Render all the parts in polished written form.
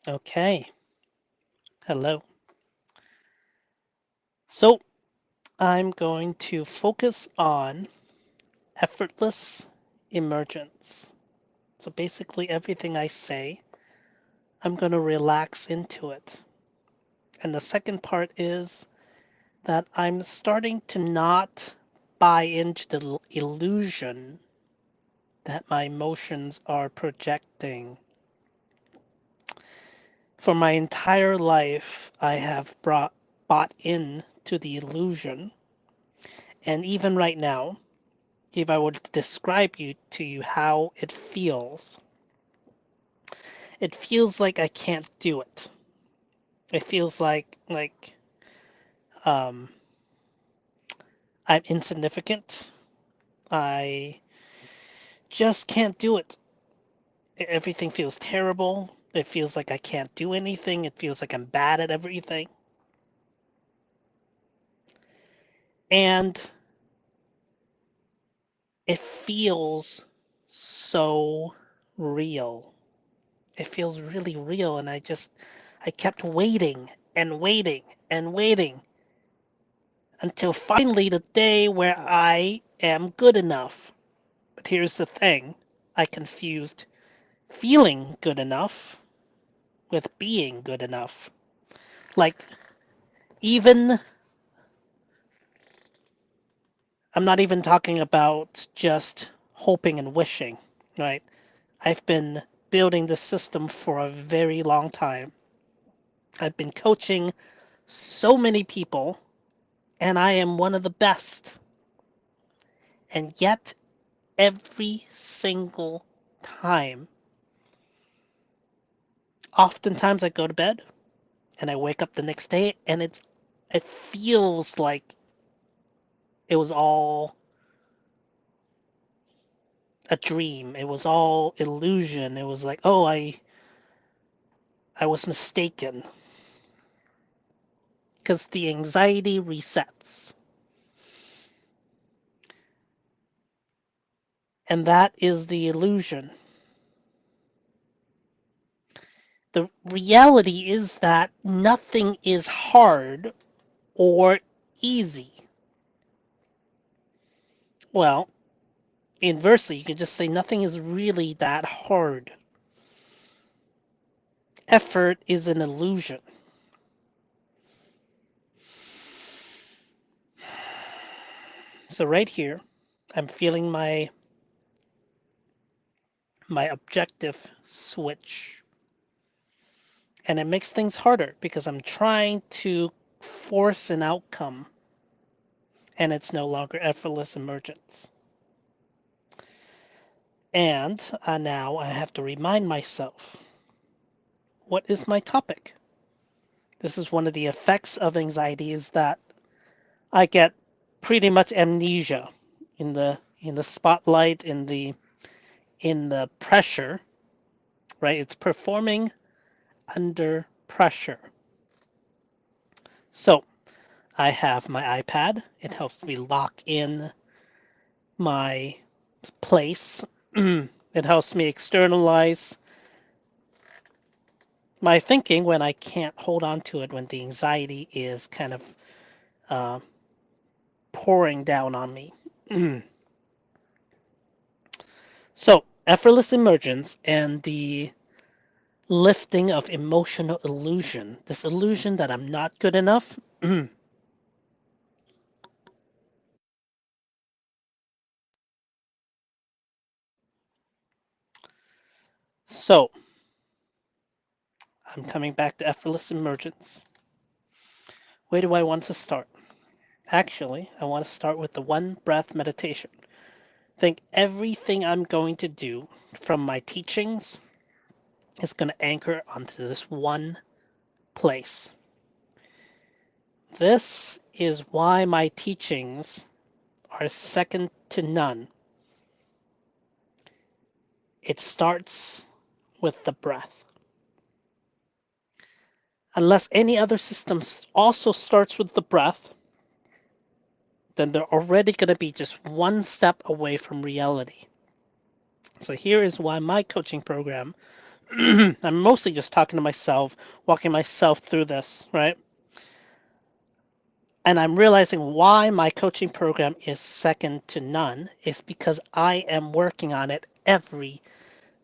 Okay, hello. So I'm going to focus on effortless emergence. So basically, everything I say, I'm going to relax into it. And the second part is that I'm starting to not buy into the illusion that my emotions are projecting. For my entire life, I have bought in to the illusion. And even right now, if I would describe to you how it feels like I can't do it. It feels like um, I'm insignificant. I just can't do it. Everything feels terrible. It feels like I can't do anything. It feels like I'm bad at everything. And it feels so real. It feels really real. And I kept waiting and waiting and waiting until finally the day where I am good enough. But here's the thing, I confused feeling good enough with being good enough. Like, even, I'm not even talking about just hoping and wishing, right? I've been building this system for a very long time. I've been coaching so many people, and I am one of the best. And yet, every single time, oftentimes I go to bed and I wake up the next day and it feels like it was all a dream. It was all illusion. It was like, oh, I was mistaken because the anxiety resets. And that is the illusion. The reality is that nothing is hard or easy. Well, inversely, you could just say nothing is really that hard. Effort is an illusion. So right here, I'm feeling my objective switch. And it makes things harder because I'm trying to force an outcome and it's no longer effortless emergence. And now I have to remind myself, what is my topic? This is one of the effects of anxiety is that I get pretty much amnesia in the spotlight, in the pressure, right? It's performing under pressure. So I have my iPad. It helps me lock in my place. It helps me externalize my thinking when I can't hold on to it, when the anxiety is kind of uh, pouring down on me. So, effortless emergence and the lifting of emotional illusion, this illusion that I'm not good enough. So, I'm coming back to effortless emergence. Where do I want to start? Actually, I want to start with the one breath meditation. Think everything I'm going to do from my teachings is going to anchor onto this one place. This is why my teachings are second to none. It starts with the breath. Unless any other system also starts with the breath, then they're already going to be just one step away from reality. So here is why my coaching program I'm mostly just talking to myself, walking myself through this, right? And I'm realizing why my coaching program is second to none is because I am working on it every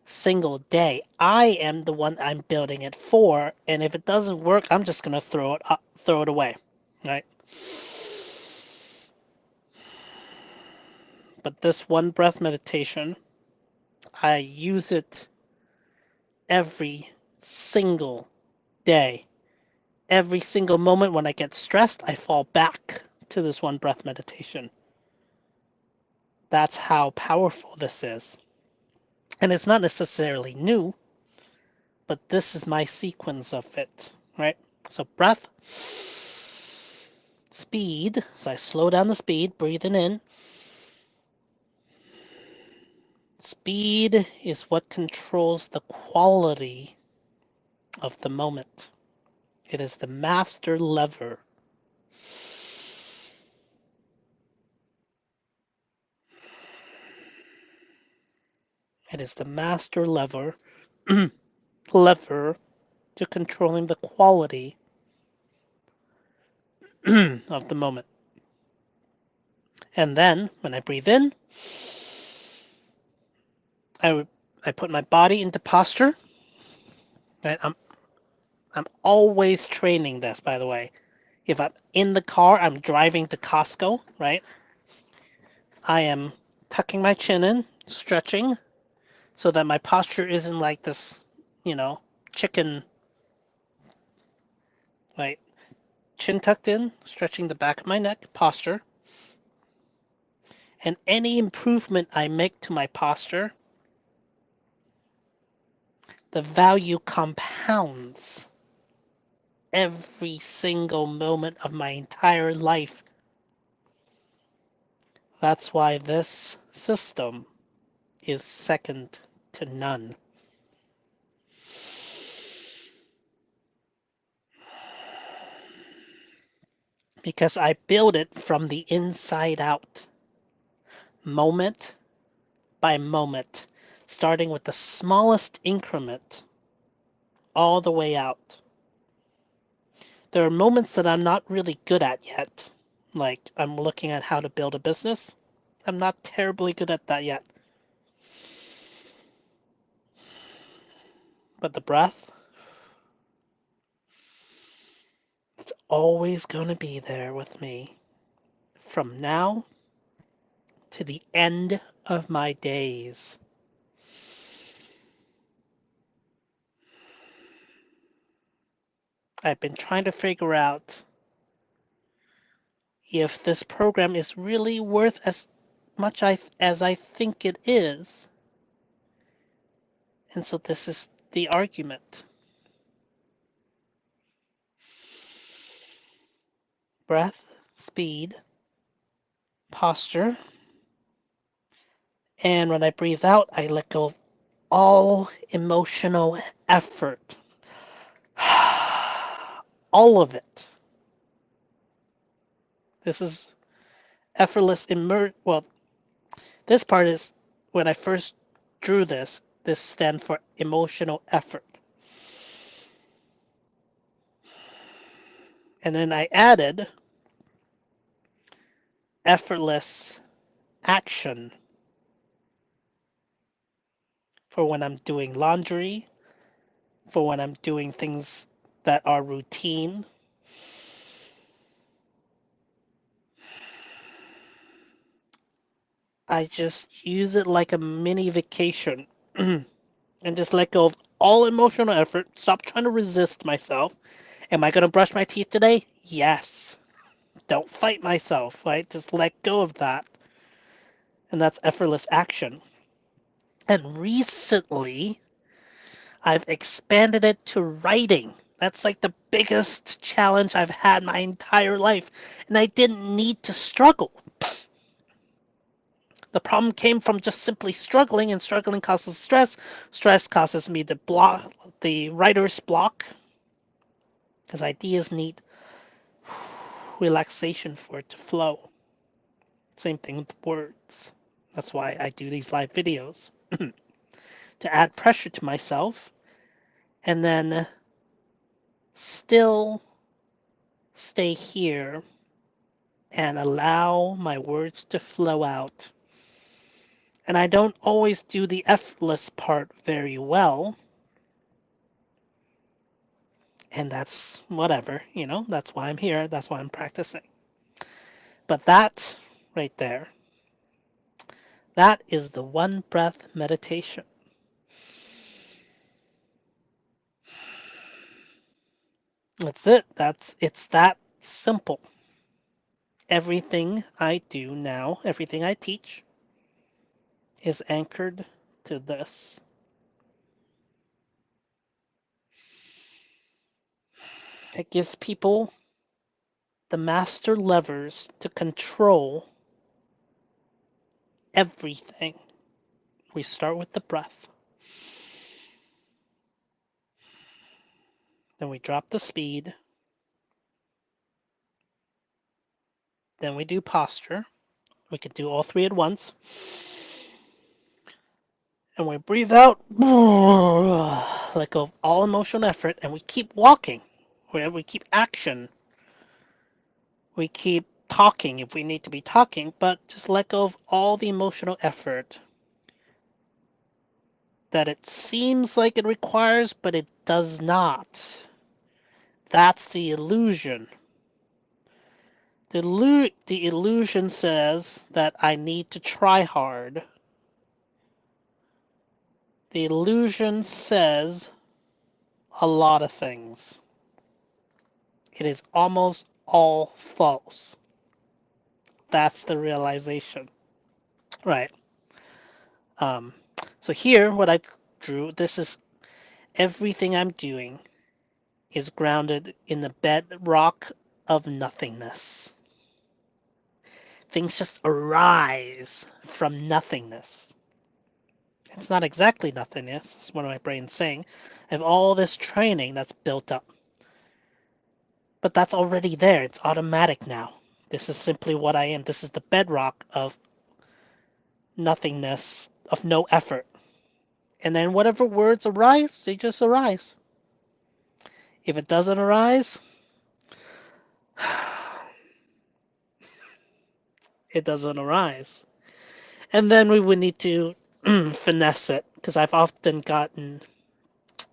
single day. I am the one I'm building it for, and if it doesn't work, I'm just gonna throw it away, right? But this one breath meditation, I use it every single day. Every single moment when I get stressed, I fall back to this one breath meditation. That's how powerful this is. And it's not necessarily new, but this is my sequence of it, right? So breath, speed. So I slow down the speed, breathing in. Speed is what controls the quality of the moment. It is the master lever. It is the master lever to controlling the quality of the moment. And then when I breathe in, I I put my body into posture. Right? I'm always training this, by the way. If I'm in the car, I'm driving to Costco, right? I am tucking my chin in, stretching, so that my posture isn't like this, you know, chicken, right? Chin tucked in, stretching the back of my neck, posture. And any improvement I make to my posture, the value compounds every single moment of my entire life. That's why this system is second to none. Because I build it from the inside out, moment by moment, starting with the smallest increment all the way out. There are moments that I'm not really good at yet, like I'm looking at how to build a business. I'm not terribly good at that yet. But the breath, it's always going to be there with me from now to the end of my days. I've been trying to figure out if this program is really worth as much as I think it is. And so this is the argument. Breath, speed, posture, and when I breathe out, I let go of all emotional effort. All of it. This is effortless emerge. Well, this part is when I first drew this. This stands for emotional effort. And then I added effortless action for when I'm doing laundry, for when I'm doing things that are routine. I just use it like a mini vacation and just let go of all emotional effort. Stop trying to resist myself. Am I going to brush my teeth today? Yes. Don't fight myself, right? Just let go of that. And that's effortless action. And recently, I've expanded it to writing. That's like the biggest challenge I've had my entire life. And I didn't need to struggle. The problem came from just simply struggling, and struggling causes stress. Stress causes me to block the writer's block because ideas need relaxation for it to flow. Same thing with words. That's why I do these live videos to add pressure to myself and then still stay here and allow my words to flow out. And I don't always do the effortless part very well, and that's whatever, that's why I'm here, that's why I'm practicing. But that right there, that is the one breath meditation. That's it. It's that simple. Everything I do now, everything I teach is anchored to this. It gives people the master levers to control everything. We start with the breath. Then we drop the speed. Then we do posture. We could do all three at once. And we breathe out, let go of all emotional effort, and we keep walking. We keep action. We keep talking if we need to be talking, but just let go of all the emotional effort that it seems like it requires, but it does not. That's the illusion. The illusion says that I need to try hard. The illusion says a lot of things. It is almost all false. That's the realization. Right. Um, so here, what I drew, this is everything I'm doing is grounded in the bedrock of nothingness. Things just arise from nothingness. It's not exactly nothingness, it's what my brain's saying. I have all this training that's built up. But that's already there. It's automatic now. This is simply what I am. This is the bedrock of nothingness, of no effort. And then whatever words arise, they just arise. If it doesn't arise, it doesn't arise. And then we would need to finesse it, because I've often gotten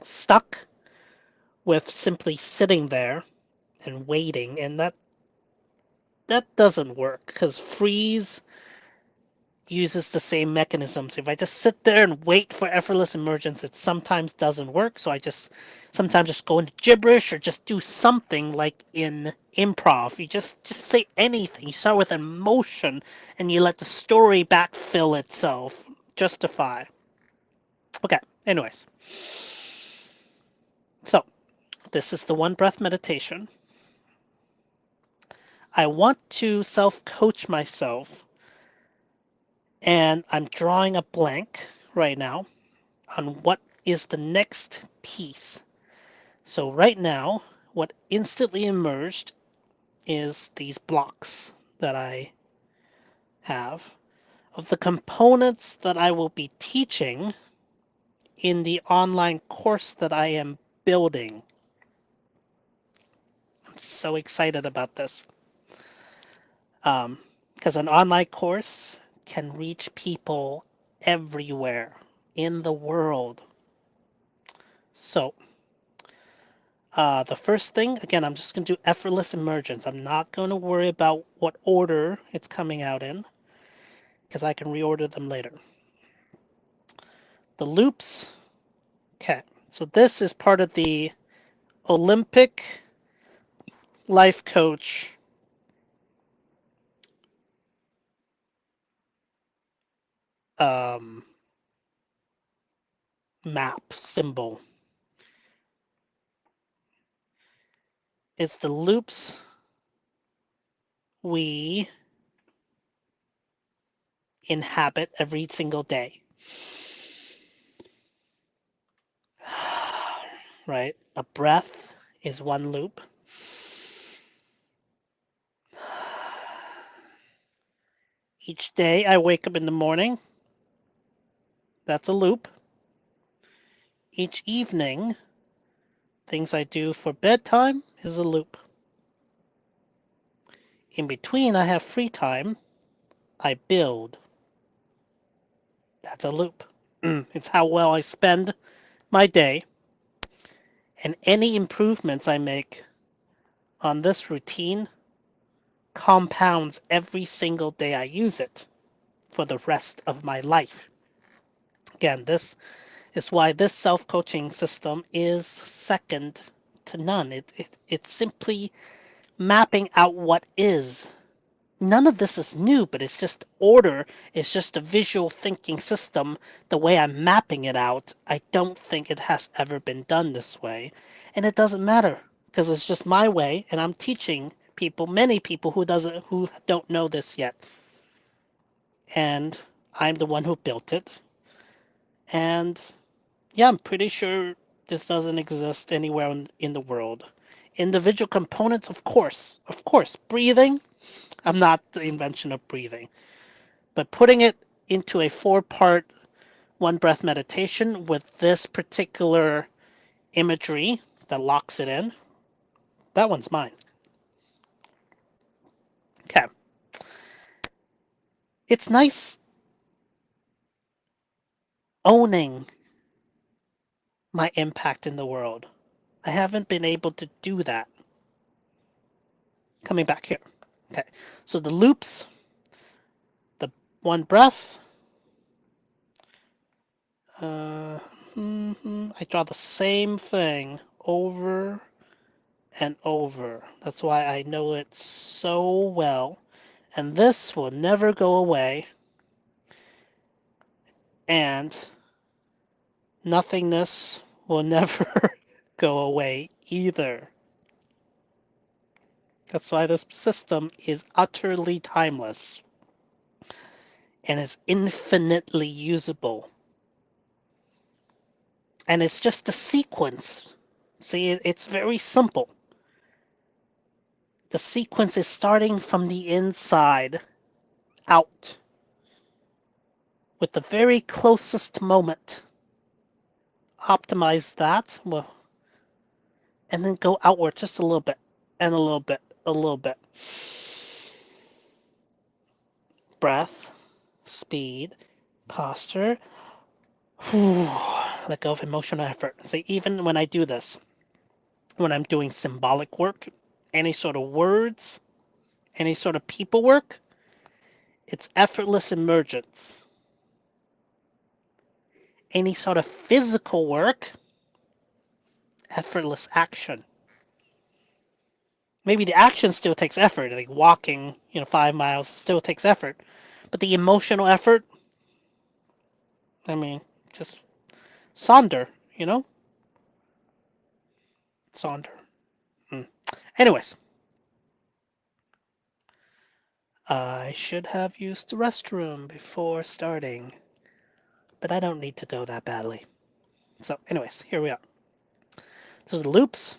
stuck with simply sitting there and waiting, and that doesn't work, because freeze uses the same mechanisms. If I just sit there and wait for effortless emergence, it sometimes doesn't work. So I just sometimes just go into gibberish or just do something like in improv. You just say anything. You start with emotion and you let the story backfill itself, justify. Okay, anyways. So this is the one breath meditation. I want to self-coach myself, and I'm drawing a blank right now on what is the next piece. So right now, what instantly emerged is these blocks that I have of the components that I will be teaching in the online course that I am building. I'm so excited about this. Because an online course can reach people everywhere in the world. So the first thing, again, I'm just going to do effortless emergence. I'm not going to worry about what order it's coming out in, because I can reorder them later. The loops, okay. So this is part of the Olympic life coach um, map symbol. It's the loops we inhabit every single day. Right? A breath is one loop. Each day I wake up in the morning, that's a loop. Each evening Things I do for bedtime is a loop. In between, I have free time. I build. That's a loop. It's how well I spend my day, and any improvements I make on this routine compounds every single day I use it for the rest of my life. Again, this is why this self-coaching system is second to none. It's simply mapping out what is. None of this is new, but it's just order. It's just a visual thinking system. The way I'm mapping it out, I don't think it has ever been done this way. And it doesn't matter because it's just my way, and I'm teaching people, many people who don't know this yet. And I'm the one who built it. And yeah, I'm pretty sure this doesn't exist anywhere in the world. Individual components, of course. Breathing, I'm not the invention of breathing, but putting it into a 4-part one breath meditation with this particular imagery that locks it in, that one's mine. Okay. It's nice owning my impact in the world. I haven't been able to do that. Coming back here. Okay. So the loops, the one breath, I draw the same thing over and over. That's why I know it so well. And this will never go away. And nothingness will never go away either. That's why this system is utterly timeless and is infinitely usable. And it's just a sequence. See, it's very simple. The sequence is starting from the inside out with the very closest moment. Optimize that, well, and then go outward just a little bit, and a little bit, a little bit. Breath, speed, posture. Let go of emotional effort. See, even when I do this, when I'm doing symbolic work, any sort of words, any sort of people work, it's effortless emergence. Any sort of physical work, effortless action. Maybe the action still takes effort, like walking, 5 miles still takes effort. But the emotional effort, I mean, just Sonder, you know? Sonder. Hmm. Anyways, I should have used the restroom before starting, but I don't need to go that badly. So, anyways, here we are. Those are the loops.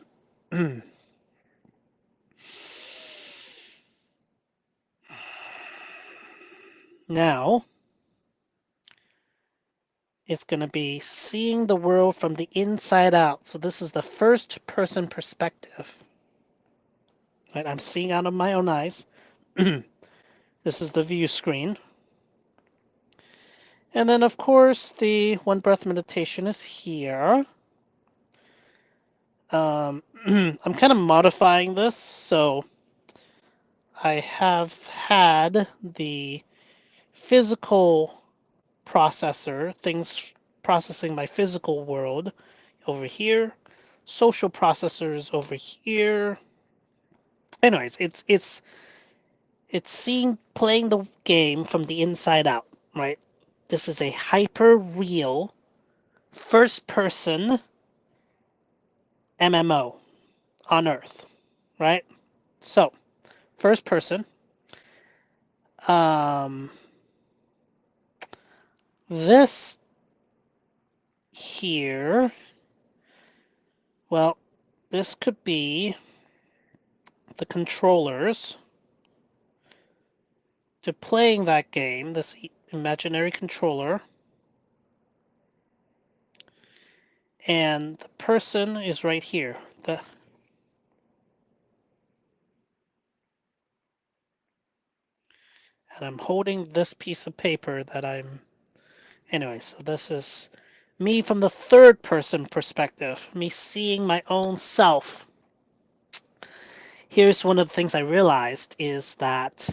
Now, it's going to be seeing the world from the inside out. So this is the first person perspective. Right? I'm seeing out of my own eyes. This is the view screen. And then, of course, the one breath meditation is here. I'm kind of modifying this, so I have had the physical processor, things processing my physical world over here, social processors over here. Anyways, it's seeing playing the game from the inside out, right? This is a hyper real first person MMO on Earth, right? So, first person. Um, this here, well, this could be the controllers to playing that game, this imaginary controller. And the person is right here. And I'm holding this piece of paper that I'm. Anyway, so this is me from the third person perspective, me seeing my own self. Here's one of the things I realized is that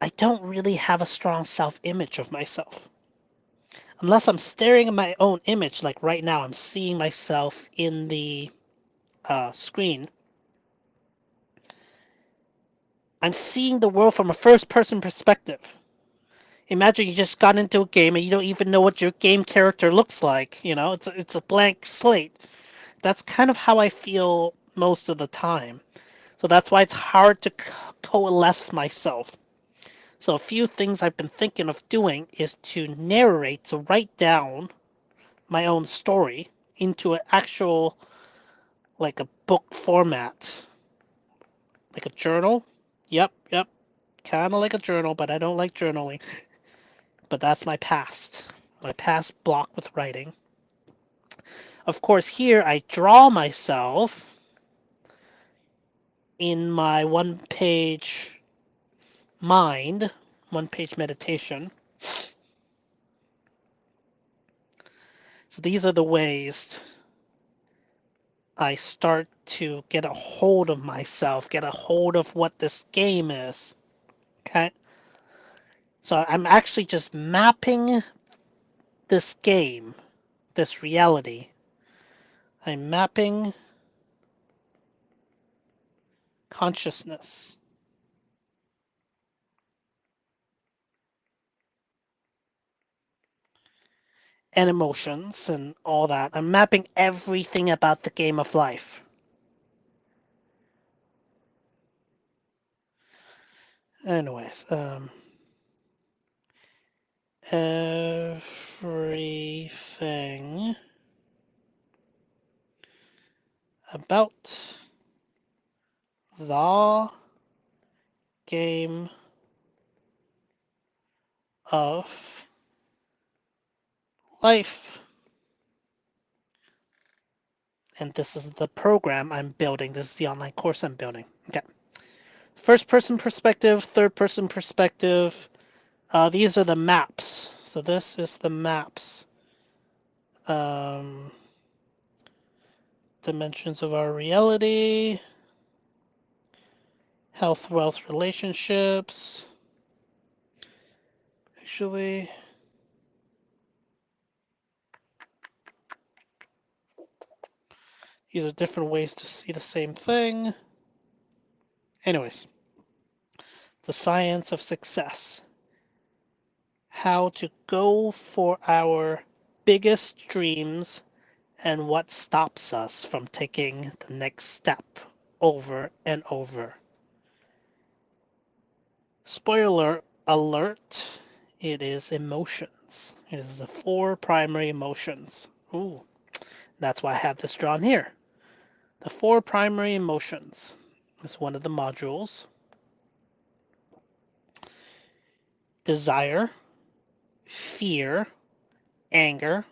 I don't really have a strong self image of myself. Unless I'm staring at my own image, like right now, I'm seeing myself in the screen. I'm seeing the world from a first person perspective. Imagine you just got into a game and you don't even know what your game character looks like. It's a blank slate. That's kind of how I feel most of the time. So that's why it's hard to coalesce myself. So a few things I've been thinking of doing is to narrate, to write down my own story into an actual, like a book format, like a journal. Yep. Kind of like a journal, but I don't like journaling. But that's my past. My past block with writing. Of course, here I draw myself in my mind, one page meditation. So these are the ways I start to get a hold of myself, get a hold of what this game is. Okay? So I'm actually just mapping this game, this reality. I'm mapping consciousness and emotions and all that. I'm mapping everything about the game of life. Anyways, everything about the game of life. And this is the program I'm building. This is the online course I'm building. Okay. First person perspective, third person perspective. These are the maps. So this is the maps. Um, dimensions of our reality. Health, wealth, relationships. Actually, these are different ways to see the same thing. Anyways, the science of success. How to go for our biggest dreams and what stops us from taking the next step over and over. Spoiler alert, it is emotions. It is the four primary emotions. Ooh, that's why I have this drawn here. The four primary emotions is one of the modules. Desire, fear, anger,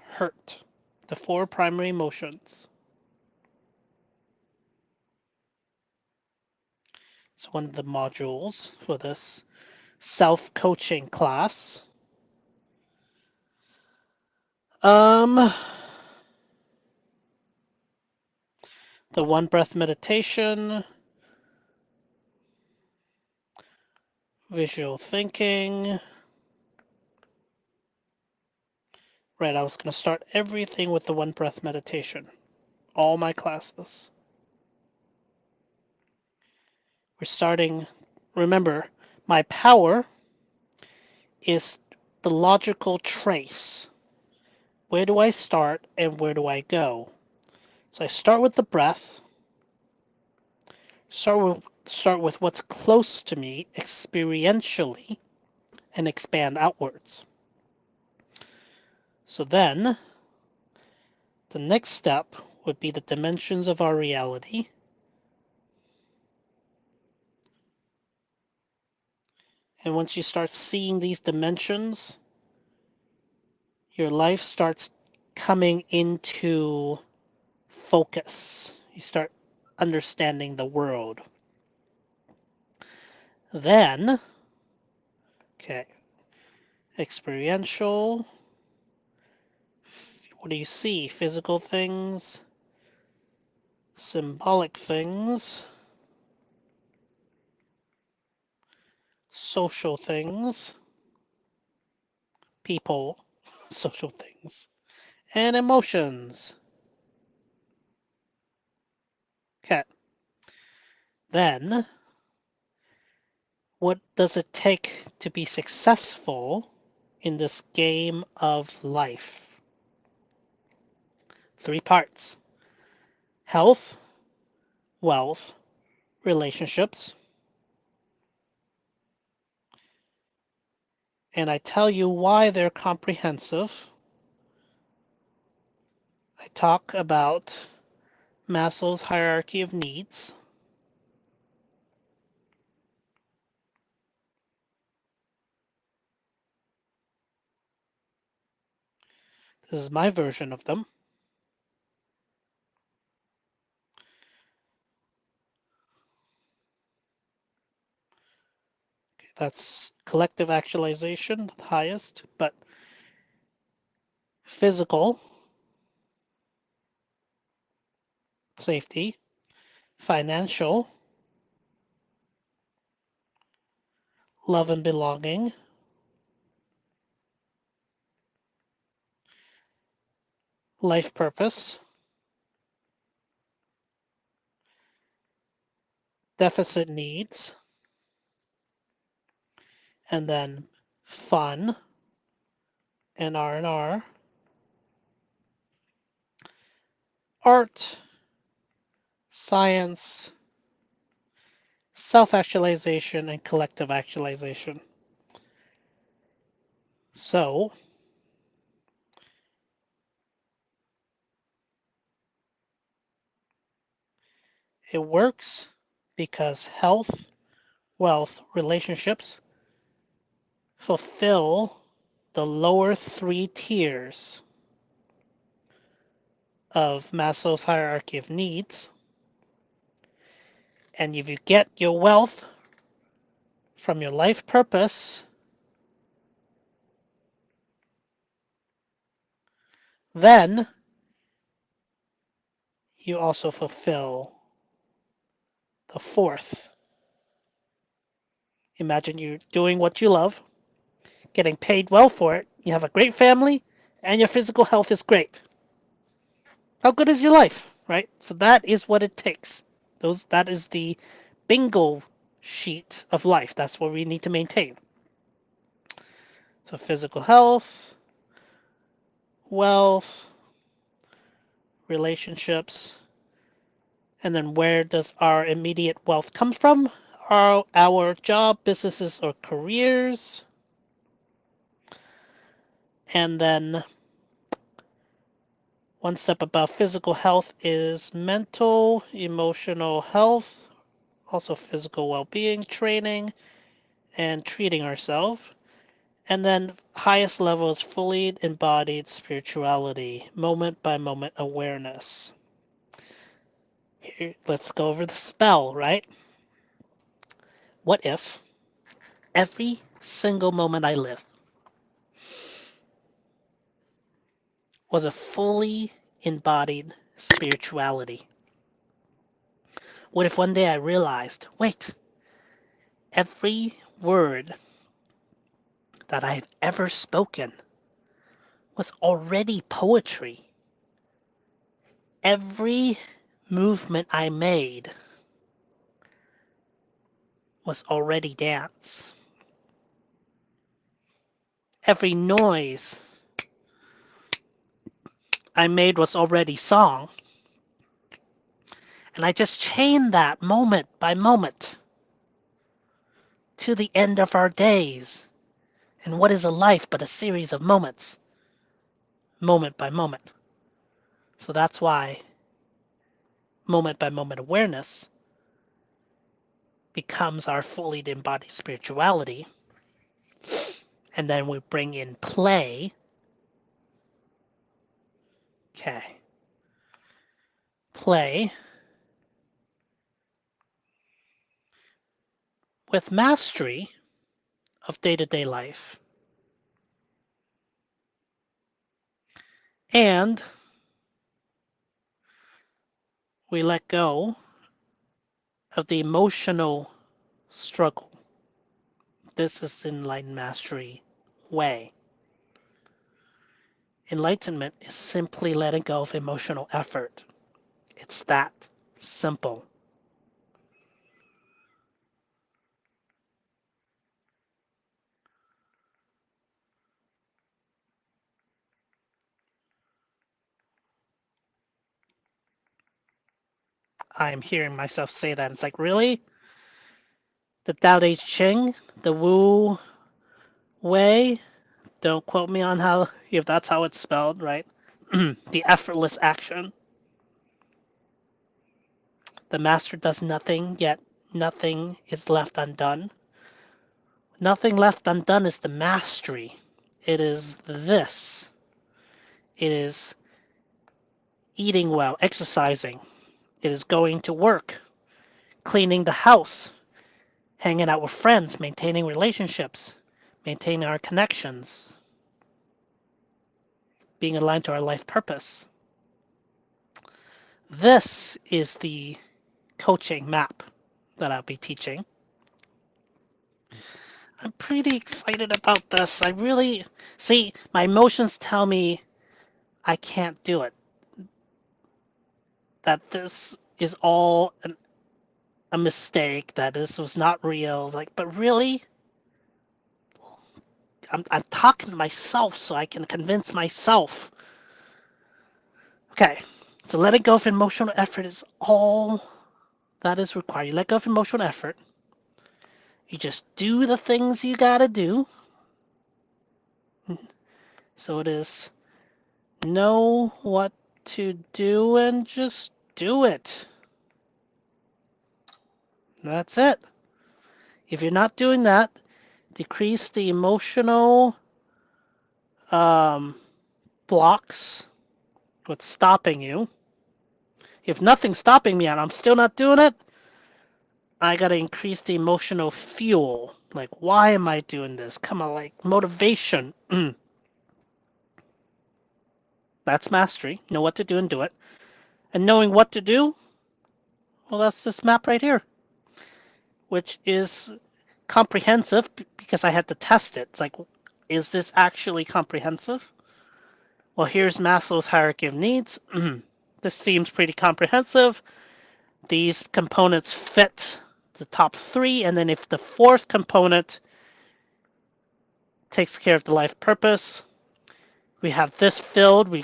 hurt. The four primary emotions. It's one of the modules for this self-coaching class. The one breath meditation, visual thinking. Right, I was going to start everything with the one breath meditation. All my classes. We're starting, remember, my power is the logical trace. Where do I start and where do I go? So I start with the breath, start with what's close to me experientially, and expand outwards. So then, the next step would be the dimensions of our reality. And once you start seeing these dimensions, your life starts coming into focus. You start understanding the world. Then, okay, experiential. What do you see? Physical things, symbolic things, social things, people, social things, and emotions. Okay. Then, what does it take to be successful in this game of life? Three parts: health, wealth, relationships. And I tell you why they're comprehensive. I talk about Maslow's hierarchy of needs. This is my version of them. That's collective actualization, the highest, but physical, safety, financial, love and belonging, life purpose, deficit needs, and then fun and R&R, art, science, self-actualization, and collective actualization. So, it works because health, wealth, relationships fulfill the lower three tiers of Maslow's hierarchy of needs. And if you get your wealth from your life purpose, then you also fulfill the fourth. Imagine you doing what you love, getting paid well for it, you have a great family, and your physical health is great. How good is your life, right? So that is what it takes. That is the bingo sheet of life. That's what we need to maintain. So physical health, wealth, relationships, and then where does our immediate wealth come from? Our job, businesses, or careers. And then one step above physical health is mental, emotional health, also physical well-being, training, and treating ourselves. And then highest level is fully embodied spirituality, moment by moment awareness. Here, let's go over the spell, right? What if every single moment I live was a fully embodied spirituality? What if one day I realized, wait, every word that I've ever spoken was already poetry? Every movement I made was already dance. Every noise I made was already song. And I just chained that moment by moment to the end of our days. And what is a life but a series of moments, moment by moment? So that's why moment by moment awareness becomes our fully embodied spirituality. And then we bring in play Okay. Play with mastery of day-to-day life. And we let go of the emotional struggle. This is enlightened mastery way. Enlightenment is simply letting go of emotional effort. It's that simple. I'm hearing myself say that. It's like, really? The Tao Te Ching, the Wu way? Don't quote me on how, if that's how it's spelled, right? The effortless action. The master does nothing, yet nothing is left undone. Nothing left undone is the mastery. It is this. It is eating well, exercising. It is going to work, cleaning the house, hanging out with friends, maintaining relationships, maintaining our connections, being aligned to our life purpose. This is the coaching map that I'll be teaching. I'm pretty excited about this. I really see my emotions tell me I can't do it. That this is all a mistake, that this was not real. Like, but really, I'm talking to myself so I can convince myself. Okay, so letting go of emotional effort is all that is required. You let go of emotional effort. You just do the things you gotta do. So it is know what to do and just do it. That's it. If you're not doing that, decrease the emotional um, blocks, what's stopping you. If nothing's stopping me and I'm still not doing it, I gotta increase the emotional fuel. Like, why am I doing this? Come on, like motivation. That's mastery. Know what to do and do it. And knowing what to do, well, that's this map right here, which is comprehensive because I had to test it. It's like, is this actually comprehensive? Well, here's Maslow's hierarchy of needs. This seems pretty comprehensive. These components fit the top three, and then if the fourth component takes care of the life purpose, we have this filled. We're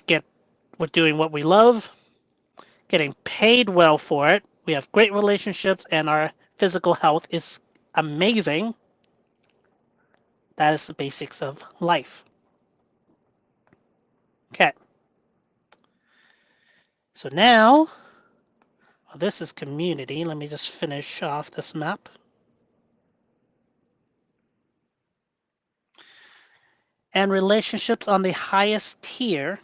doing what we love, getting paid well for it. We have great relationships, and our physical health is amazing. That is the basics of life. Okay. So now, well, this is community. Let me just finish off this map. And relationships on the highest tier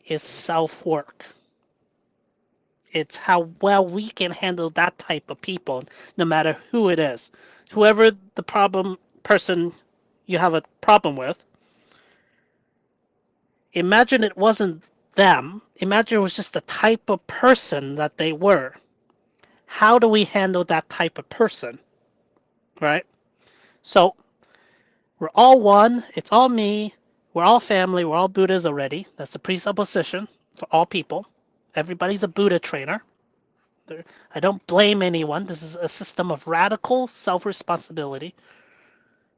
is self-work. It's how well we can handle that type of people, no matter who it is. Whoever the problem person you have a problem with, imagine it wasn't them. Imagine it was just the type of person that they were. How do we handle that type of person? Right? So we're all one. It's all me. We're all family. We're all Buddhas already. That's a presupposition for all people. Everybody's a Buddha trainer. I don't blame anyone. This is a system of radical self-responsibility.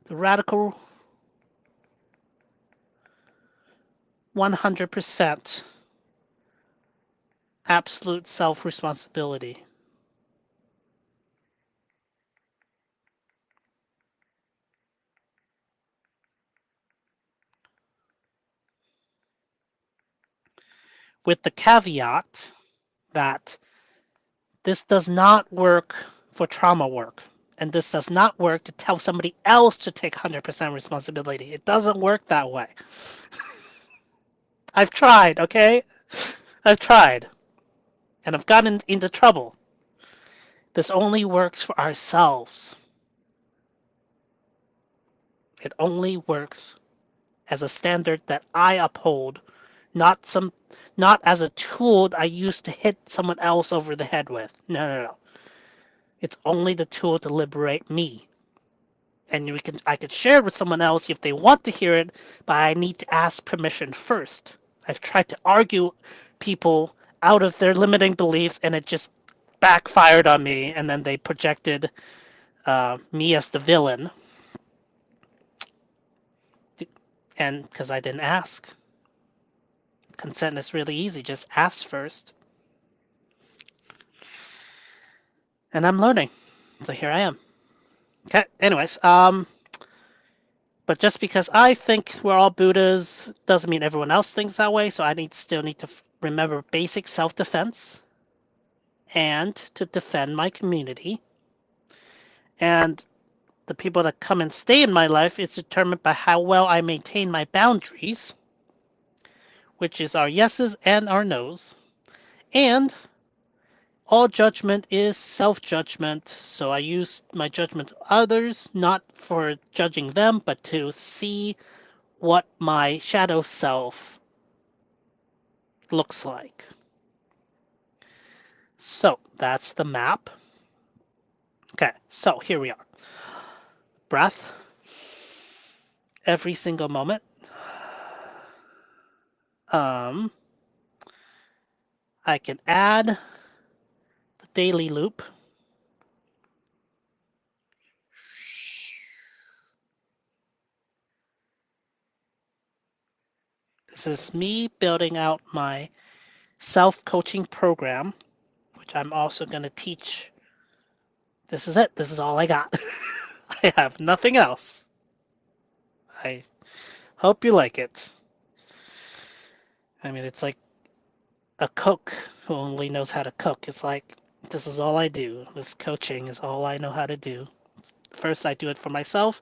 The radical 100% absolute self-responsibility. With the caveat that this does not work for trauma work. And this does not work to tell somebody else to take 100% responsibility. It doesn't work that way. I've tried, okay? I've tried, and I've gotten into trouble. This only works for ourselves. It only works as a standard that I uphold, not some not as a tool I use to hit someone else over the head with. No, no, no. It's only the tool to liberate me. And I could share it with someone else if they want to hear it, but I need to ask permission first. I've tried to argue people out of their limiting beliefs, and it just backfired on me, and then they projected me as the villain, and because I didn't ask. Consent is really easy. Just ask first. And I'm learning. So here I am. Okay, anyways, but just because I think we're all Buddhas doesn't mean everyone else thinks that way, so I still need to remember basic self-defense and to defend my community. And the people that come and stay in my life is determined by how well I maintain my boundaries, which is our yeses and our nos. And all judgment is self-judgment, so I use my judgment of others not for judging them, but to see what my shadow self looks like. So that's the map. Okay, so here we are. Breath every single moment. Um, I can add the daily loop. This is me building out my self-coaching program, which I'm also going to teach. This is it. This is all I got. I have nothing else. I hope you like it. I mean, it's like a cook who only knows how to cook. It's like, this is all I do. This coaching is all I know how to do. First, I do it for myself,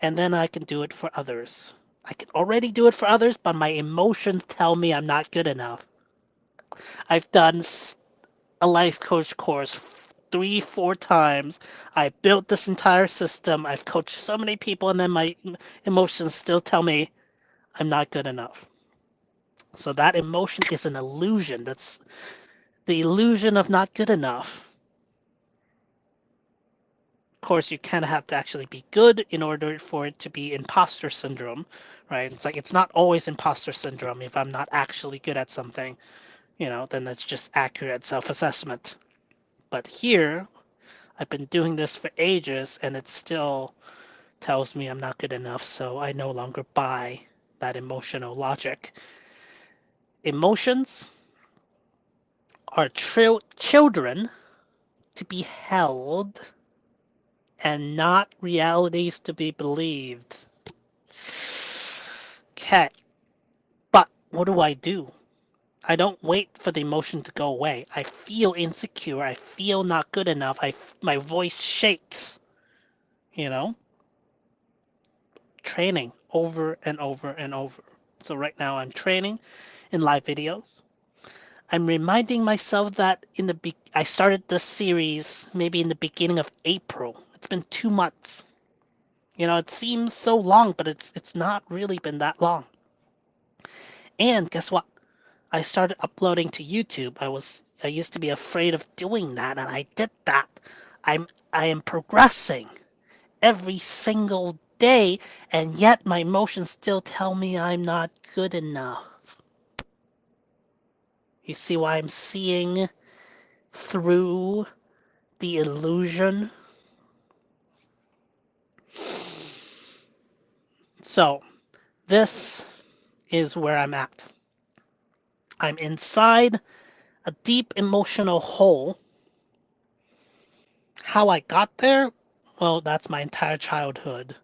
and then I can do it for others. I can already do it for others, but my emotions tell me I'm not good enough. I've done a life coach course 3, 4 times. I built this entire system. I've coached so many people, and then my emotions still tell me I'm not good enough. So that emotion is an illusion. That's the illusion of not good enough. Of course, you kind of have to actually be good in order for it to be imposter syndrome, right? It's like it's not always imposter syndrome if I'm not actually good at something, then that's just accurate self-assessment. But here, I've been doing this for ages and it still tells me I'm not good enough, so I no longer buy that emotional logic. Emotions are children to be held and not realities to be believed. Okay, but what do I do? I don't wait for the emotion to go away. I feel insecure. I feel not good enough. My voice shakes. You know, training over and over and over. So right now I'm training in live videos. I'm reminding myself that I started this series maybe in the beginning of April. It's been 2 months. It seems so long, but it's not really been that long. And guess what? I started uploading to YouTube. I used to be afraid of doing that, and I did that. I am progressing every single day, and yet my emotions still tell me I'm not good enough. You see why I'm seeing through the illusion? So, this is where I'm at. I'm inside a deep emotional hole. How I got there? Well, that's my entire childhood.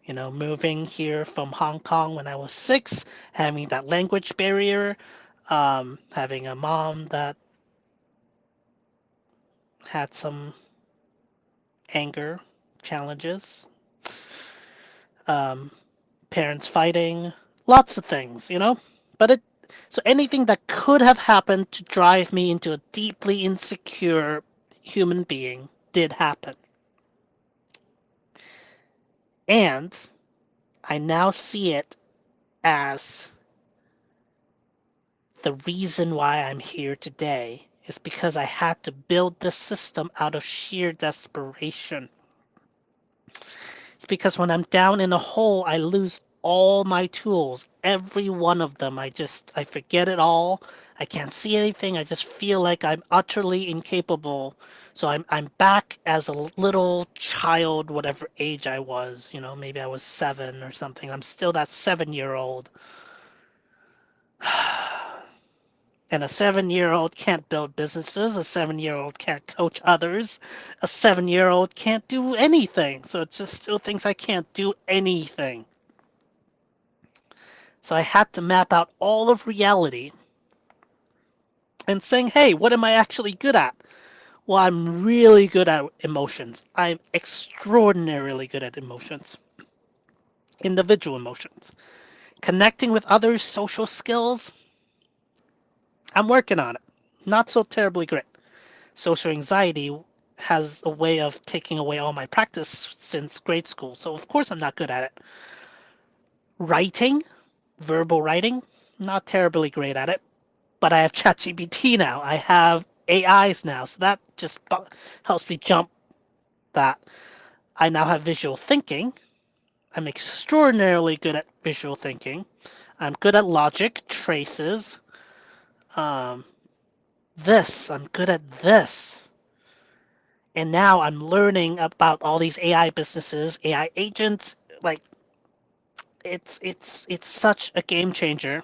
Moving here from Hong Kong when I was 6, having that language barrier, having a mom that had some anger challenges, um, parents fighting, lots of things. But So anything that could have happened to drive me into a deeply insecure human being did happen. And I now see it as the reason why I'm here today is because I had to build this system out of sheer desperation. It's because when I'm down in a hole, I lose all my tools, every one of them. I forget it all. I can't see anything. I just feel like I'm utterly incapable. So I'm back as a little child, whatever age I was. Maybe I was 7 or something. I'm still that 7-year-old. And a 7-year-old can't build businesses. A 7-year-old can't coach others. A 7-year-old can't do anything. So it just still thinks I can't do anything. So I had to map out all of reality and saying, hey, what am I actually good at? Well, I'm really good at emotions. I'm extraordinarily good at emotions, individual emotions. Connecting with others, social skills, I'm working on it. Not so terribly great. Social anxiety has a way of taking away all my practice since grade school, so of course I'm not good at it. Writing, verbal writing, not terribly great at it, but I have ChatGPT now. I have AIs now, so that just helps me jump that. I now have visual thinking. I'm extraordinarily good at visual thinking. I'm good at logic, traces. Um, I'm good at this. And now I'm learning about all these AI businesses, AI agents. Like it's such a game changer.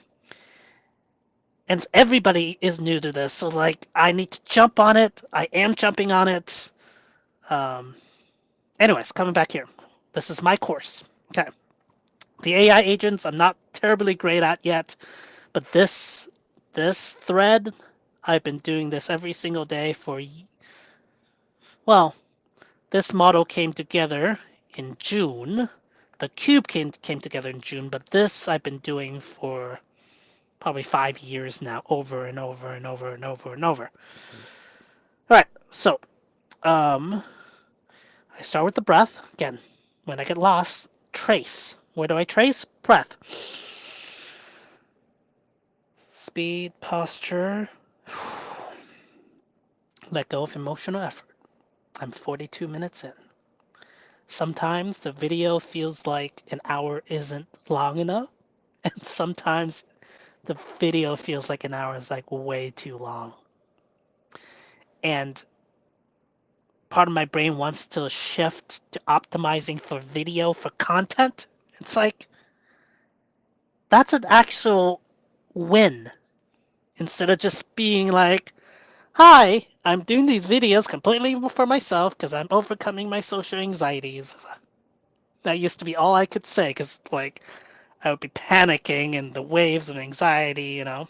And everybody is new to this, so like I need to jump on it. I am jumping on it. Um, Anyways, coming back here. This is my course. Okay. The AI agents I'm not terribly great at yet, but this thread, I've been doing this every single day for, well, this model came together in June. The cube came together in June, but this I've been doing for probably 5 years now, over and over and over and over and over. All right, so I start with the breath. Again, when I get lost, trace. Where do I trace? Breath. Speed, posture. Let go of emotional effort. I'm 42 minutes in. Sometimes the video feels like an hour isn't long enough, and sometimes the video feels like an hour is like way too long. And part of my brain wants to shift to optimizing for video for content. It's like that's an actual win instead of just being like, hi, I'm doing these videos completely for myself because I'm overcoming my social anxieties. That used to be all I could say because like I would be panicking and the waves of anxiety. And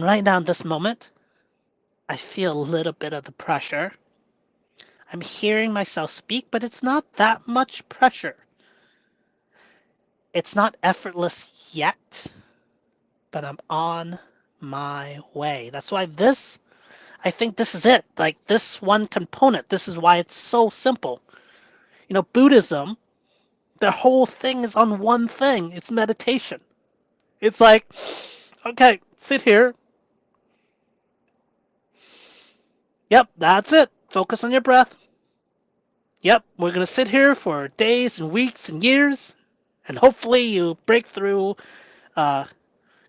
right now in this moment, I feel a little bit of the pressure. I'm hearing myself speak, but it's not that much pressure. It's not effortless yet, but I'm on my way. That's why I think this is it. Like this one component, this is why it's so simple. Buddhism, their whole thing is on one thing. It's meditation. It's like, okay, sit here. Yep, that's it. Focus on your breath. Yep, we're going to sit here for days and weeks and years, and hopefully you break through, uh,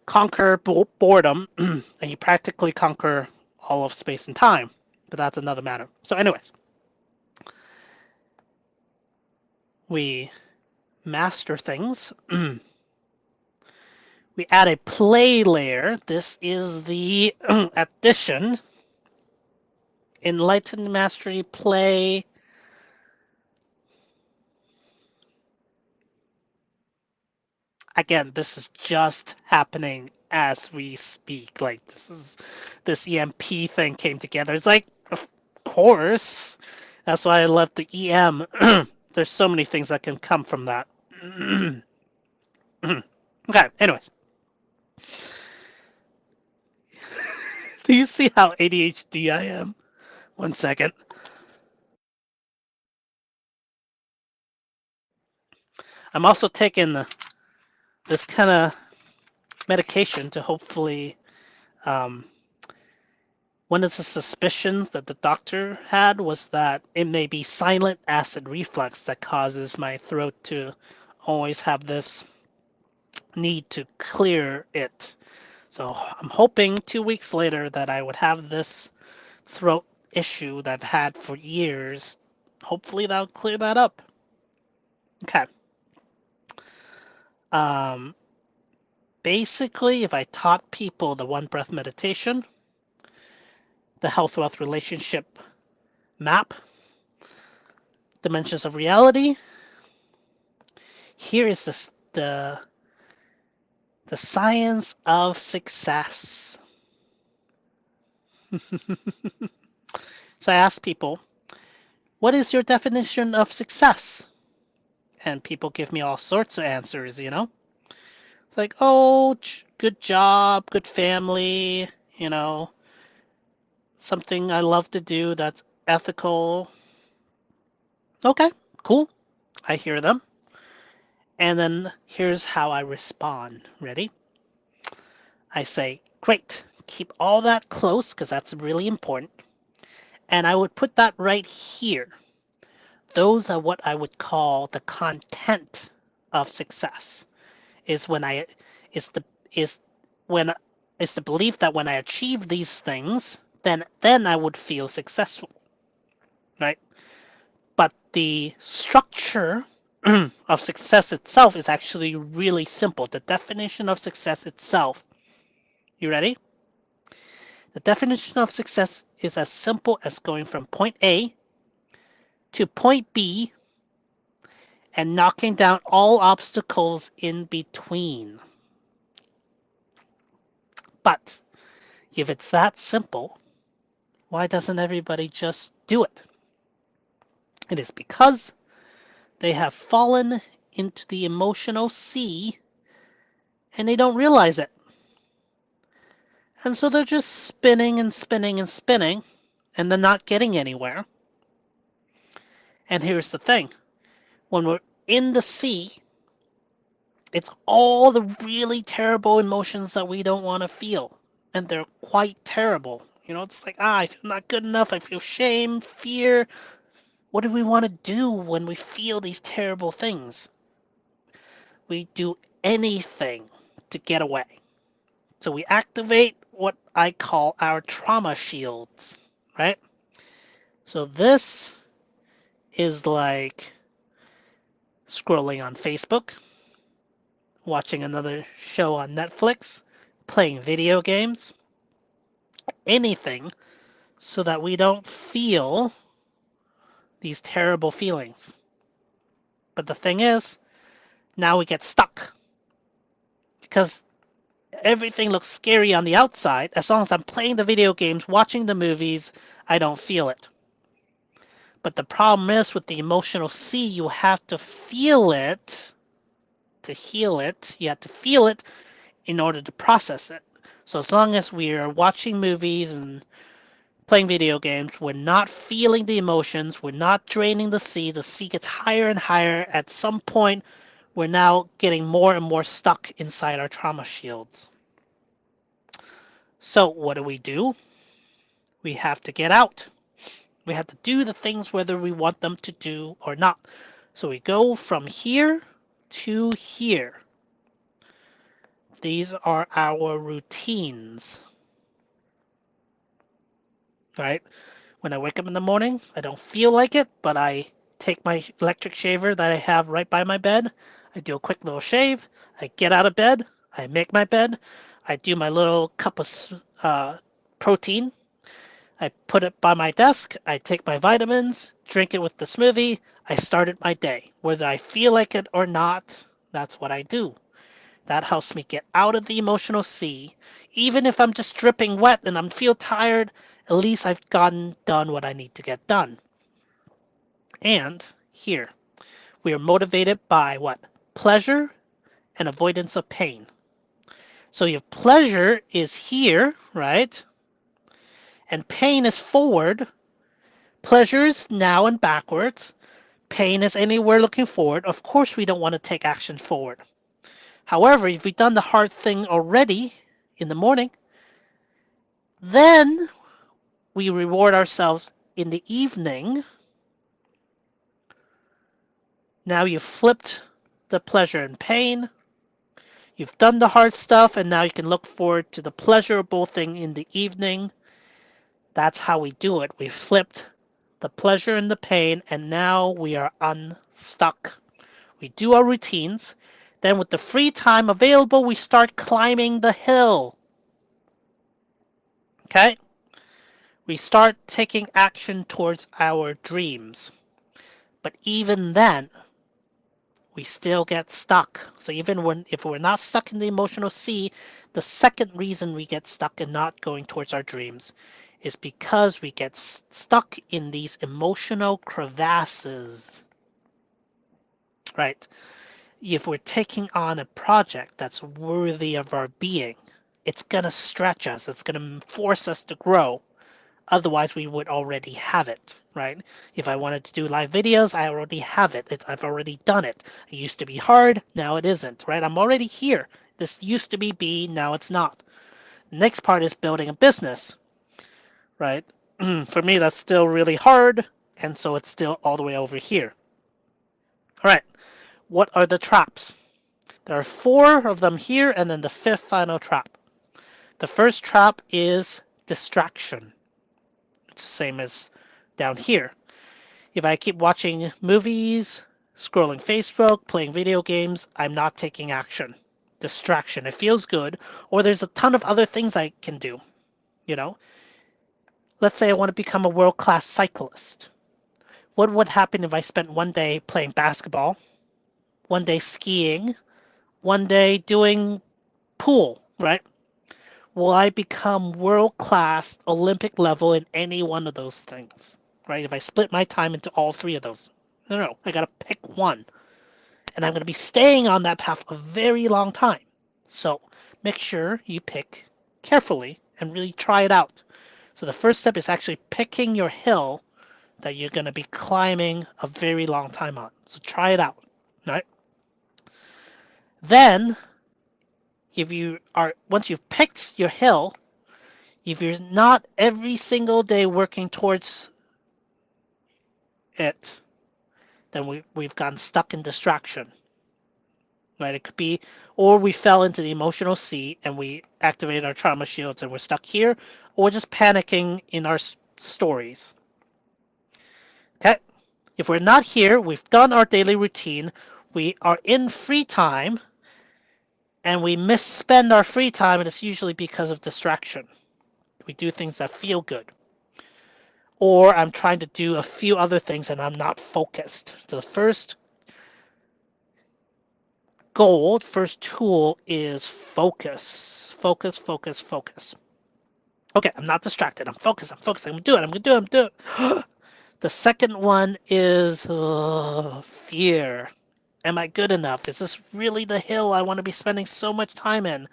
conquer boredom, and you practically conquer all of space and time. But that's another matter. So, anyways, we master things. We add a play layer. This is the addition. Enlightened Mastery Play. Again, this is just happening as we speak. Like this EMP thing came together. It's like, of course. That's why I love the EM. There's so many things that can come from that. Okay, anyways. Do you see how ADHD I am? One second. I'm also taking this kind of medication to hopefully. Um, One of the suspicions that the doctor had was that it may be silent acid reflux that causes my throat to always have this need to clear it. So I'm hoping 2 weeks later that I would have this throat issue that I've had for years. Hopefully that'll clear that up. Okay. Um, Basically, if I taught people the one breath meditation, the health wealth relationship map, dimensions of reality, here is the science of success. So I ask people, what is your definition of success? And people give me all sorts of answers. It's like, oh, good job, good family, something I love to do that's ethical. Okay, cool. I hear them. And then here's how I respond. Ready? I say, great. Keep all that close because that's really important. And I would put that right here. Those are what I would call the content of success. Is when I is the is when is the belief that when I achieve these things, then I would feel successful, right? But the structure of success itself is actually really simple. The definition of success itself, you ready? The definition of success is as simple as going from point A to point B and knocking down all obstacles in between. But if it's that simple, why doesn't everybody just do it? It is because they have fallen into the emotional sea and they don't realize it. And so they're just spinning and spinning and spinning and they're not getting anywhere. And here's the thing, when we're in the sea, it's all the really terrible emotions that we don't want to feel. And they're quite terrible. It's like, I feel not good enough. I feel shame, fear. What do we want to do when we feel these terrible things? We do anything to get away. So we activate what I call our trauma shields, right? So this is like scrolling on Facebook, watching another show on Netflix, playing video games, anything so that we don't feel these terrible feelings. But the thing is, now we get stuck because everything looks scary on the outside. As long as I'm playing the video games, watching the movies, I don't feel it. But the problem is with the emotional sea, you have to feel it to heal it. You have to feel it in order to process it. So as long as we are watching movies and playing video games, we're not feeling the emotions, we're not draining the sea gets higher and higher. At some point, we're now getting more and more stuck inside our trauma shields. So what do? We have to get out. We have to do the things whether we want them to do or not. So we go from here to here. These are our routines, right? When I wake up in the morning, I don't feel like it, but I take my electric shaver that I have right by my bed. I do a quick little shave. I get out of bed. I make my bed. I do my little cup of protein. I put it by my desk. I take my vitamins, drink it with the smoothie. I started my day. Whether I feel like it or not, that's what I do. That helps me get out of the emotional sea. Even if I'm just dripping wet and I feel tired, at least I've gotten done what I need to get done. And here, we are motivated by what? Pleasure and avoidance of pain. So your pleasure is here, right? And pain is forward. Pleasure is now and backwards. Pain is anywhere looking forward. Of course, we don't want to take action forward. However, if we've done the hard thing already in the morning, then we reward ourselves in the evening. Now you've flipped the pleasure and pain. You've done the hard stuff, and now you can look forward to the pleasurable thing in the evening. That's how we do it. We flipped the pleasure and the pain, and now we are unstuck. We do our routines. Then, with the free time available, we start climbing the hill. Okay? We start taking action towards our dreams. But even then, we still get stuck. So even when if we're not stuck in the emotional sea, the second reason we get stuck and not going towards our dreams is because we get stuck in these emotional crevasses. Right? If we're taking on a project that's worthy of our being, it's going to stretch us, it's going to force us to grow. Otherwise, we would already have it, right? If I wanted to do live videos, I already have it. I've already done it. It used to be hard, now it isn't, right? I'm already here. This used to be B, now it's not. Next part is building a business, right? For me, that's still really hard, and so it's still all the way over here. All right, what are the traps? There are 4 of them here, and then the 5th final trap. The first trap is distraction. It's the same as down here. If I keep watching movies, scrolling Facebook, playing video games, I'm not taking action. Distraction. It feels good, or there's a ton of other things I can do. You know, let's say I want to become a world-class cyclist. What would happen if I spent one day playing basketball, one day skiing, one day doing pool, right? Will I become world-class Olympic level in any one of those things, right? If I split my time into all 3 of those. No, I gotta pick one. And I'm going to be staying on that path a very long time. So make sure you pick carefully and really try it out. So the first step is actually picking your hill that you're going to be climbing a very long time on. So try it out, right? Then, if you are once you've picked your hill, if you're not every single day working towards it, then we've gotten stuck in distraction. Right? It could be, or we fell into the emotional sea and we activated our trauma shields and we're stuck here, or we're just panicking in our stories. Okay? If we're not here, we've done our daily routine, we are in free time, and we misspend our free time, and it's usually because of distraction. We do things that feel good. Or I'm trying to do a few other things and I'm not focused. So the first goal, first tool is focus. Focus, focus, focus. Okay, I'm not distracted. I'm focused. I'm focused. I'm gonna do it. I'm gonna do it. I'm gonna do it. The second one is fear. Am I good enough? Is this really the hill I want to be spending so much time in?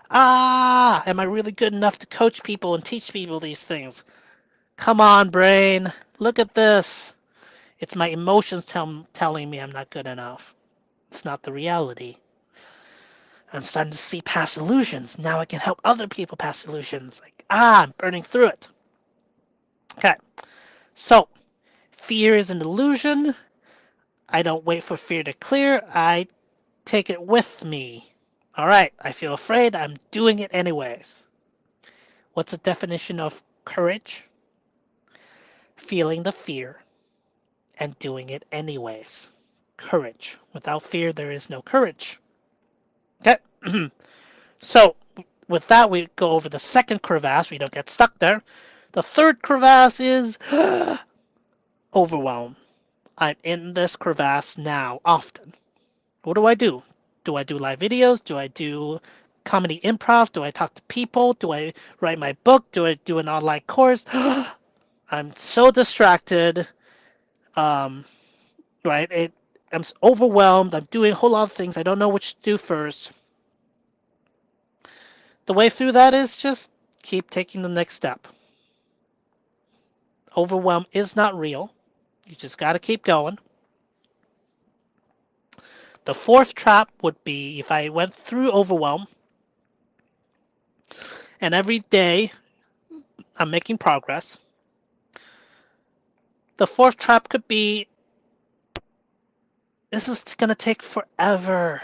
Am I really good enough to coach people and teach people these things? Come on, brain. Look at this. It's my emotions telling me I'm not good enough. It's not the reality. I'm starting to see past illusions. Now I can help other people pass illusions. Like, I'm burning through it. Okay, so fear is an illusion. I don't wait for fear to clear. I take it with me. All right, I feel afraid. I'm doing it anyways. What's the definition of courage? Feeling the fear and doing it anyways. Courage. Without fear, there is no courage. Okay, so with that, we go over the second crevasse. We don't get stuck there. The third crevasse is overwhelm. I'm in this crevasse now often. What do I do? Do I do live videos? Do I do comedy improv? Do I talk to people? Do I write my book? Do I do an online course? I'm so distracted. Um, right? I'm overwhelmed. I'm doing a whole lot of things. I don't know which to do first. The way through that is just keep taking the next step. Overwhelm is not real. You just got to keep going. The fourth trap would be if I went through overwhelm and every day I'm making progress. The fourth trap could be this is going to take forever.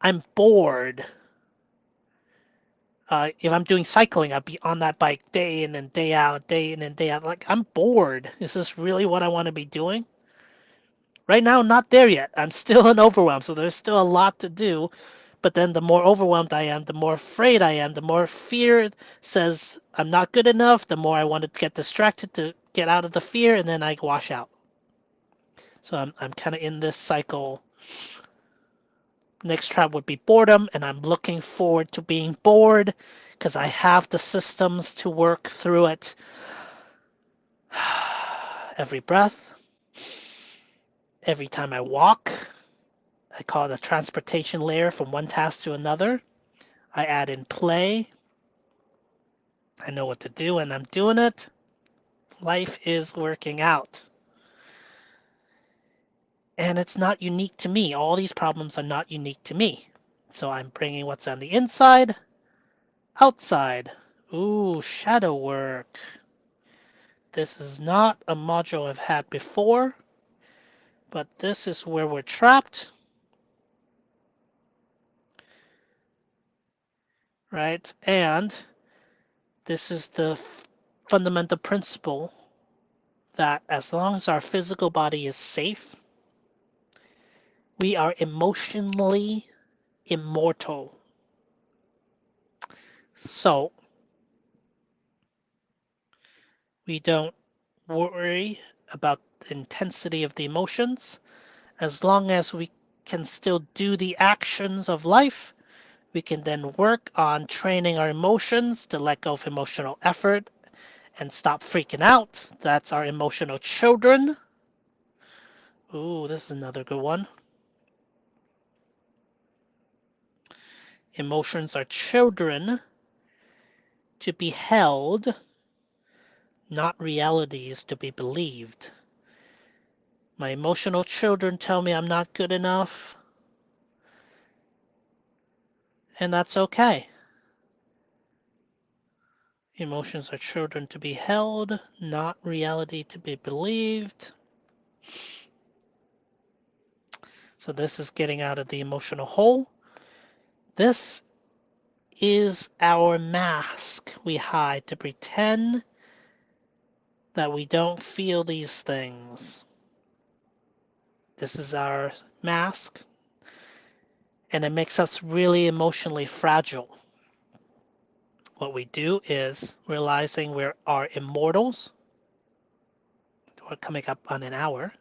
I'm bored. If I'm doing cycling, I'd be on that bike day in and day out, day in and day out. Like, I'm bored. Is this really what I want to be doing? Right now, not there yet. I'm still in overwhelm, so there's still a lot to do. But then the more overwhelmed I am, the more afraid I am, the more fear says I'm not good enough, the more I want to get distracted to get out of the fear, and then I wash out. So I'm kind of in this cycle. Next trap would be boredom, and I'm looking forward to being bored because I have the systems to work through it. Every breath, every time I walk, I call it a transportation layer from one task to another. I add in play. I know what to do and I'm doing it. Life is working out. And it's not unique to me. All these problems are not unique to me. So I'm bringing what's on the inside, outside. Ooh, shadow work. This is not a module I've had before, but this is where we're trapped, right? And this is the fundamental principle that as long as our physical body is safe, we are emotionally immortal. So we don't worry about the intensity of the emotions. As long as we can still do the actions of life, we can then work on training our emotions to let go of emotional effort and stop freaking out. That's our emotional children. Ooh, this is another good one. Emotions are children to be held, not realities to be believed. My emotional children tell me I'm not good enough, and that's okay. Emotions are children to be held, not reality to be believed. So this is getting out of the emotional hole. This is our mask we hide to pretend that we don't feel these things. This is our mask, and it makes us really emotionally fragile. What we do is realizing we are immortals. We're coming up on an hour.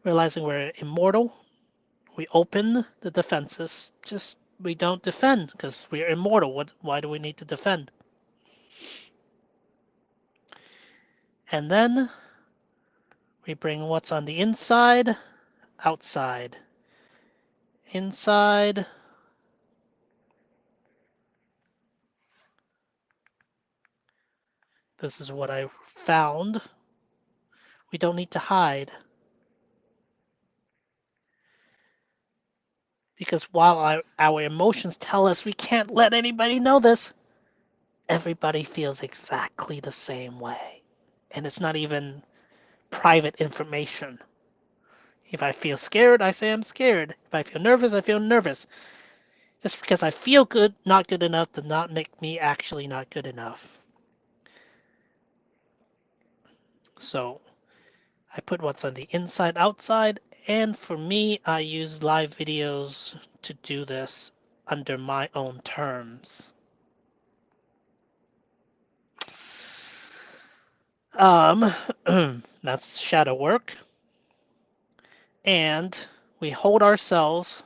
Realizing we're immortal, we open the defenses. Just we don't defend because we're immortal. Why do we need to defend? And then we bring what's on the inside, outside. Inside. This is what I found. We don't need to hide. Because while our emotions tell us we can't let anybody know this, everybody feels exactly the same way. And it's not even private information. If I feel scared, I say I'm scared. If I feel nervous, I feel nervous. Just because I feel good, not good enough, does not make me actually not good enough. So I put what's on the inside, outside, and for me, I use live videos to do this under my own terms. Um, that's shadow work. And we hold ourselves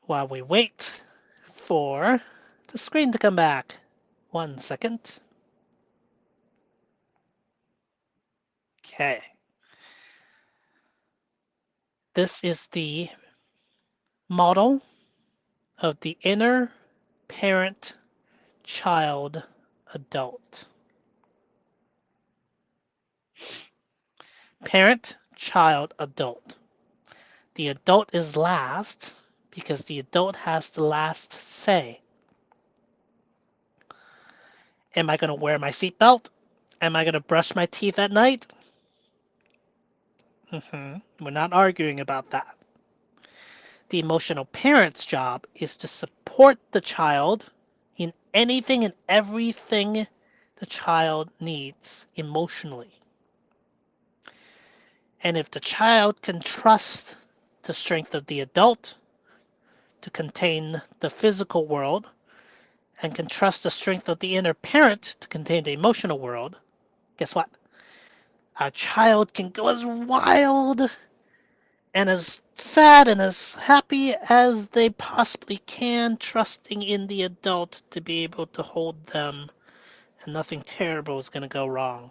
while we wait for the screen to come back. 1 second. Okay. This is the model of the inner parent, child, adult. Parent, child, adult. The adult is last because the adult has the last say. Am I going to wear my seatbelt? Am I going to brush my teeth at night? We're not arguing about that. The emotional parent's job is to support the child in anything and everything the child needs emotionally. And if the child can trust the strength of the adult to contain the physical world and can trust the strength of the inner parent to contain the emotional world, guess what? Our child can go as wild and as sad and as happy as they possibly can, trusting in the adult to be able to hold them, and nothing terrible is going to go wrong.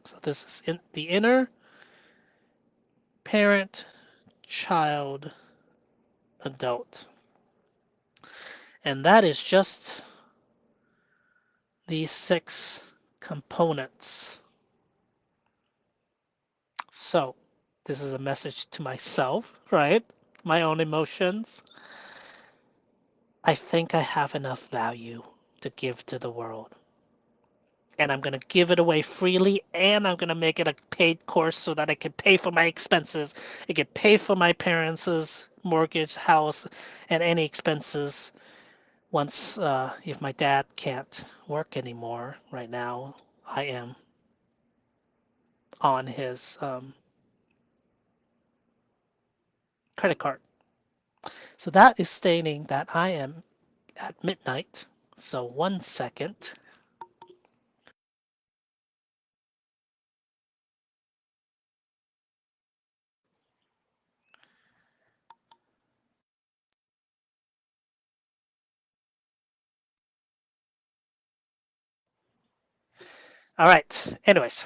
So this is in the inner parent, child, adult. And that is just these 6 components. So this is a message to myself, right? My own emotions. I think I have enough value to give to the world. And I'm going to give it away freely, and I'm going to make it a paid course so that I can pay for my expenses. It can pay for my parents' mortgage, house, and any expenses once, if my dad can't work anymore right now, I am on his credit card. So that is stating that I am at midnight. So 1 second. All right. Anyways,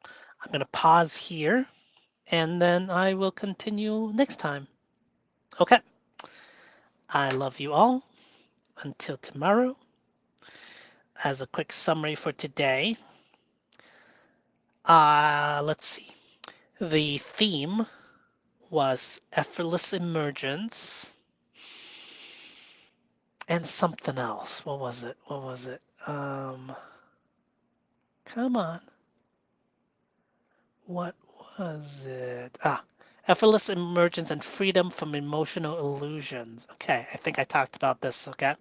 I'm going to pause here and then I will continue next time. Okay. I love you all. Until tomorrow. As a quick summary for today, let's see. The theme was effortless emergence and something else. What was it? What was it? Come on. What was it? Effortless emergence and freedom from emotional illusions. Okay, I think I talked about this. Okay.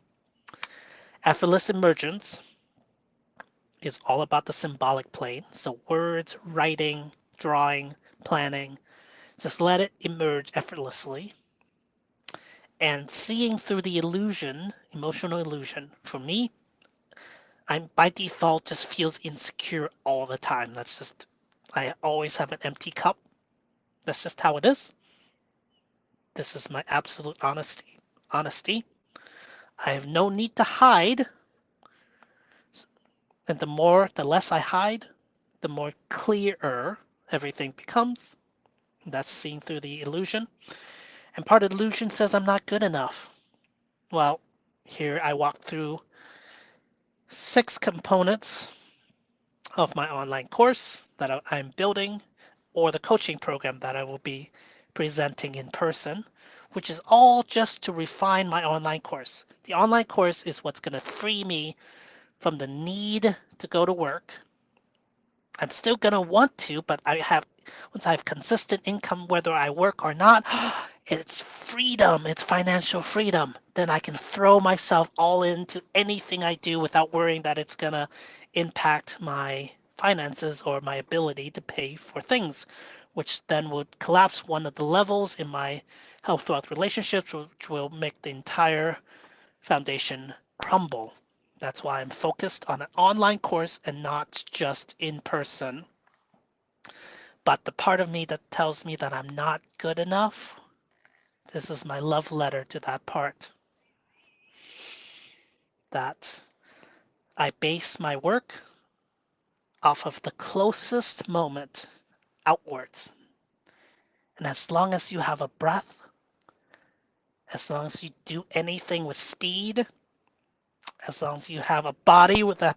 Effortless emergence is all about the symbolic plane. So words, writing, drawing, planning. Just let it emerge effortlessly. And seeing through the illusion, emotional illusion, for me, I'm by default just feels insecure all the time. That's just, I always have an empty cup. That's just how it is. This is my absolute honesty. Honesty. I have no need to hide. And the less I hide, the more clearer everything becomes. That's seen through the illusion. And part of the illusion says I'm not good enough. Well, here I walk through 6 components of my online course that I'm building or the coaching program that I will be presenting in person, which is all just to refine my online course. The online course is what's going to free me from the need to go to work. I'm still going to want to, but once I have consistent income, whether I work or not, it's freedom. It's financial freedom. Then I can throw myself all into anything I do without worrying that it's going to impact my finances or my ability to pay for things, which then would collapse one of the levels in my health wealth relationships, which will make the entire foundation crumble. That's why I'm focused on an online course and not just in person. But the part of me that tells me that I'm not good enough, this is my love letter to that part. That I base my work off of the closest moment outwards. And as long as you have a breath, As long as you do anything with speed, as long as you have a body with that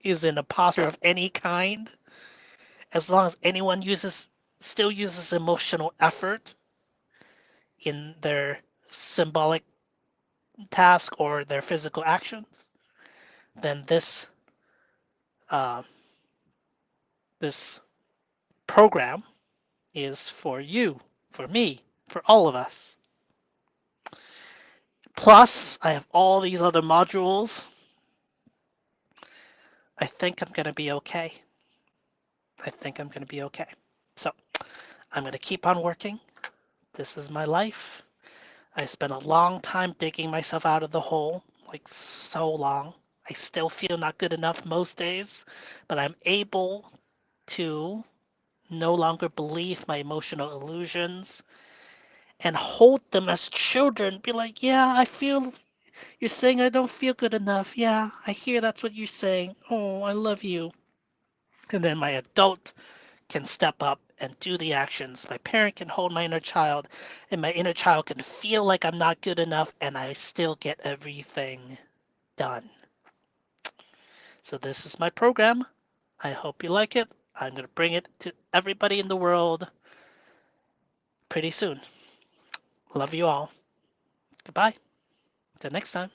is in a posture of any kind, as long as anyone still uses emotional effort in their symbolic task or their physical actions, then uh, this program is for you, for me, for all of us. Plus, I have all these other modules. I think I'm going to be okay. I think I'm going to be okay. So I'm going to keep on working. This is my life. I spent a long time digging myself out of the hole, like so long. I still feel not good enough most days, but I'm able to no longer believe my emotional illusions and hold them as children. Be like, yeah, I feel you're saying I don't feel good enough. Yeah, I hear that's what you're saying. Oh, I love you. And then my adult can step up and do the actions. My parent can hold my inner child, and my inner child can feel like I'm not good enough, and I still get everything done. So, this is my program. I hope you like it. I'm going to bring it to everybody in the world pretty soon. Love you all. Goodbye. Till next time.